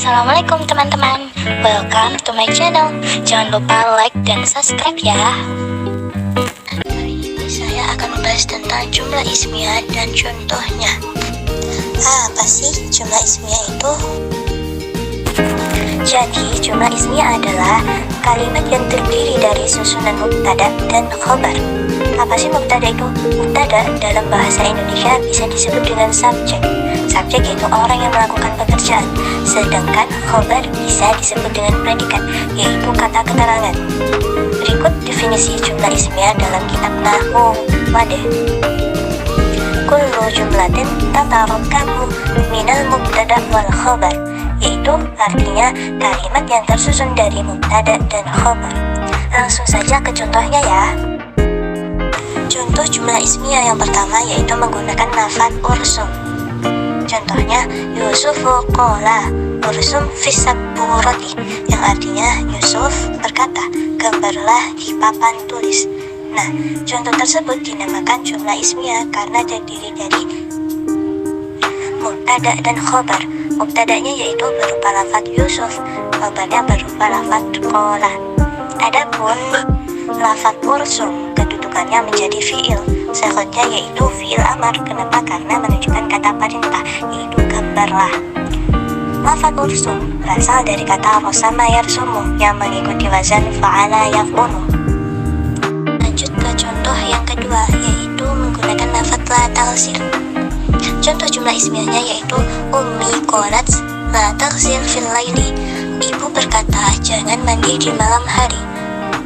Assalamualaikum teman-teman, welcome to my channel. Jangan lupa like dan subscribe ya. Hari ini saya akan membahas tentang jumlah ismiyah dan contohnya. Apa sih jumlah ismiyah itu? Jadi jumlah ismiyah adalah kalimat yang terdiri dari susunan mubtada dan khobar. Apa sih mubtada itu? Mubtada dalam bahasa Indonesia bisa disebut dengan subjek. Subjek yaitu orang yang melakukan pekerjaan, sedangkan khobar bisa disebut dengan predikat, yaitu kata keterangan. Berikut definisi jumlah ismiyah dalam kitab Nahwu Wadih. Kullu jumlatin tatarakabu minal mubtada wal khobar, yaitu artinya kalimat yang tersusun dari mubtada dan khobar. Langsung saja ke contohnya ya. Contoh jumlah ismiyah yang pertama yaitu menggunakan lafaz ursum. Contohnya Yusufu qala ursum fisabburati, yang artinya Yusuf berkata, gambarlah di papan tulis. Nah, contoh tersebut dinamakan jumlah ismiyah karena terdiri dari mubtada dan khobar. Mubtadanya yaitu berupa lafaz Yusuf, khobarnya berupa lafaz qala. Adapun lafaz ursum kedudukannya menjadi fiil, selanjutnya yaitu fiil amar. Kenapa? Karena menunjukkan kata perintah, yaitu gambarlah. Lafaz ursum berasal dari kata rosama yarsumu yang mengikuti wazan fa'ala yaf'ulu. Lanjut ke contoh yang kedua yaitu menggunakan lafaz la taghsil. Contoh jumlah ismiyahnya yaitu ummi qalat la taghsil fil laili. Ibu berkata jangan mandi di malam hari.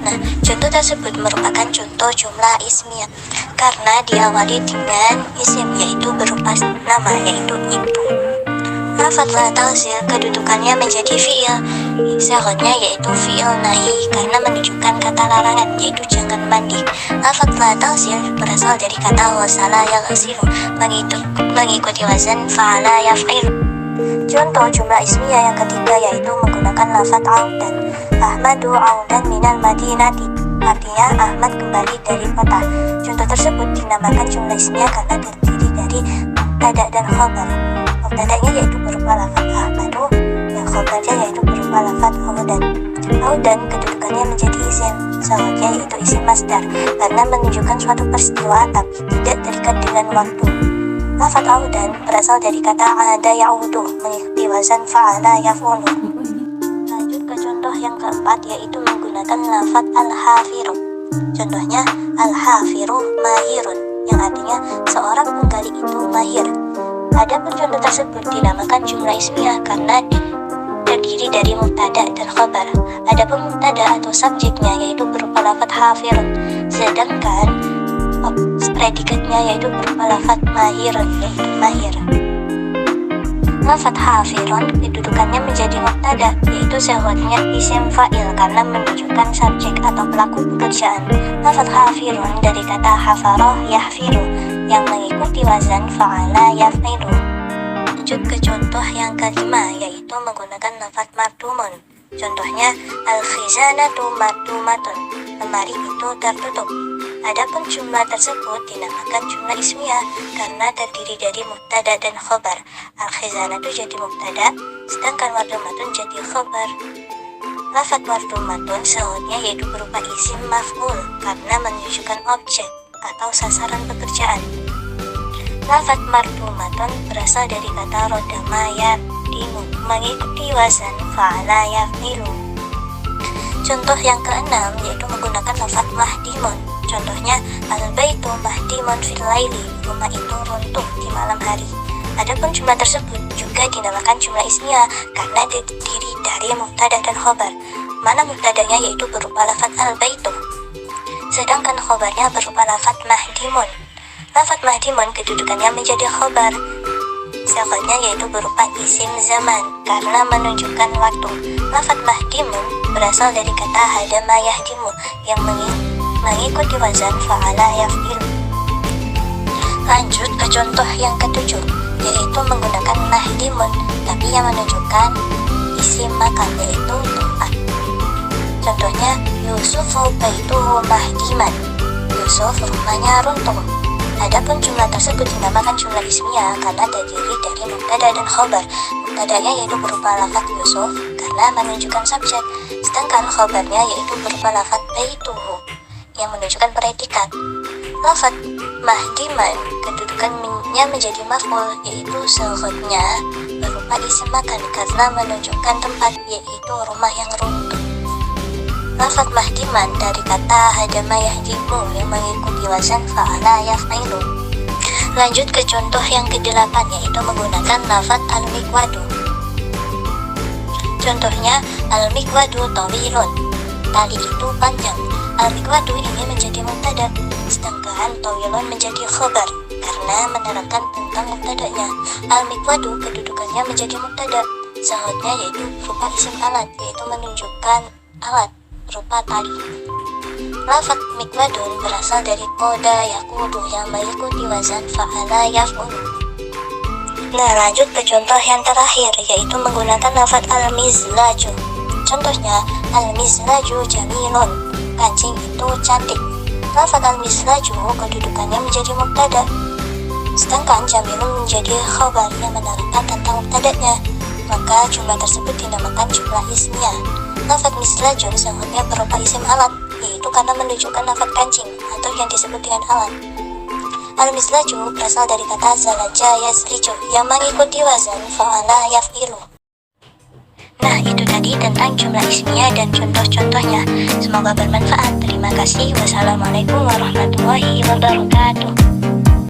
Nah, contoh tersebut merupakan contoh jumlah ismiyah karena diawali dengan isim yaitu berupa nama yaitu ibu. Lafaz la taghsil kedudukannya menjadi fiil, selanjutnya yaitu fiil nahi karena menunjukkan kata larangan yaitu jangan mandi. Lafaz la taghsil berasal dari kata ghasala yaghsilu mengikuti wazan fa'ala yaf'ilu. Contoh jumlah ismiyah yang ketiga yaitu menggunakan lafaz audan. Ahmadu audan minal madinati, artinya Ahmad kembali dari kota. Contoh tersebut dinamakan jumlah ismiyah karena terdiri dari mubtada dan khobar. Mubtadanya yaitu berupa lafaz Ahmadu, yang khobarnya yaitu berupa lafaz audan. Audan kedudukannya menjadi isim, selanjutnya yaitu isim masdar karena menunjukkan suatu peristiwa tapi tidak terikat dengan waktu. Lafaz audan berasal dari kata ada ya'udu mengikuti wazan fa'ala yaf'ulu. Lanjut ke contoh yang keempat yaitu menggunakan lafaz al-hafiru. Contohnya al-hafiru mahirun, yang artinya seorang penggali itu mahir. Adapun contoh tersebut dinamakan jumlah ismiyah karena terdiri dari mubtada dan khobar. Adapun mubtada atau subjeknya yaitu berupa lafaz hafirun, sedangkan predikatnya yaitu berupa lafaz mahirun yaitu mahir. Lafaz hafirun kedudukannya menjadi mubtada yaitu selanjutnya isim fa'il karena menunjukkan subjek atau pelaku pekerjaan. Lafaz hafirun dari kata hafaroh yahfiru yang mengikuti wazan fa'ala yaf'ilu. Lanjut ke contoh yang kelima yaitu menggunakan lafaz mardumun. Contohnya al-khizanatu mardumatun, lemari itu tertutup. Adapun jumlah tersebut dinamakan jumlah ismiyah karena terdiri dari mubtada dan khobar. Al-khizanatu jadi mubtada, sedangkan mardumatun jadi khobar. Lafaz mardumatun selanjutnya yaitu berupa isim maf'ul karena menunjukkan objek atau sasaran pekerjaan. Lafaz mardumatun berasal dari kata rodama yadimu mengikuti wazan fa'ala yaf'ilu. Contoh yang keenam yaitu menggunakan lafaz mahdimun. Contohnya al-baitu mahdimun fil laili, rumah itu runtuh di malam hari. Adapun jumlah tersebut juga dinamakan jumlah ismiyah karena terdiri dari mubtada dan khobar. Mana mubtadanya yaitu berupa lafaz al-baitu, sedangkan khobarnya berupa lafaz mahdimun. Lafaz mahdimun kedudukannya menjadi khobar, selanjutnya yaitu berupa isim zaman karena menunjukkan waktu. Lafaz mahdimun berasal dari kata hadama yahdimu yang mengikuti wazan fa'ala yaf'il. Lanjut ke contoh yang ketujuh yaitu menggunakan mahdimun tapi yang menunjukkan isim makan yaitu tempat. Contohnya Yusufu baituhu mahdiman, Yusuf rumahnya runtuh. Adapun jumlah tersebut dinamakan jumlah ismiyah karena terdiri dari mubtada dan khobar. mubtada'nya yaitu berupa lafaz Yusuf karena menunjukkan subjek, sedangkan khobarnya yaitu berupa lafaz baituhu yang menunjukkan predikat. Lafaz mahdiman kedudukannya menjadi maf'ul, yaitu seghotnya berupa isim makan karena menunjukkan tempat, yaitu rumah yang runtuh. Lafaz mahdiman dari kata hadama yahdimu yang mengikuti wazan fa'ala yaf'ilu. Lanjut ke contoh yang ke-8, yaitu menggunakan lafaz al-mikwadu. Contohnya, al-mikwadu tawilun, tali itu panjang. Al-mikwadu ini menjadi mubtada, sedangkan tawilun menjadi khobar karena menerangkan tentang mubtada'nya. Al-mikwadu kedudukannya menjadi mubtada, sahutnya yaitu berupa isim alat, yaitu menunjukkan alat berupa tali. Lafaz mikwadun berasal dari koda yakudu yang mengikuti wazan fa'ala yaf'ulu. Nah, lanjut ke contoh yang terakhir, yaitu menggunakan lafaz al-mizlaju. Contohnya, al-mizlaju jamilun, kancing itu cantik. Lafaz al-mizlaju kedudukannya menjadi mubtada, sedangkan jamilun menjadi khabar yang menerangkan tentang mubtada'nya, maka jumlah tersebut dinamakan jumlah ismiyah. Lafaz mislajun sahutnya berupa isim alat, yaitu karena menunjukkan lafaz kancing atau yang disebut dengan alat. Al-mislaju berasal dari kata zalaja yasliju yang mengikuti wazan fa'ala yaf'ilu. Nah, itu tadi tentang jumlah ismiyah dan contoh-contohnya. Semoga bermanfaat. Terima kasih. Wassalamualaikum warahmatullahi wabarakatuh.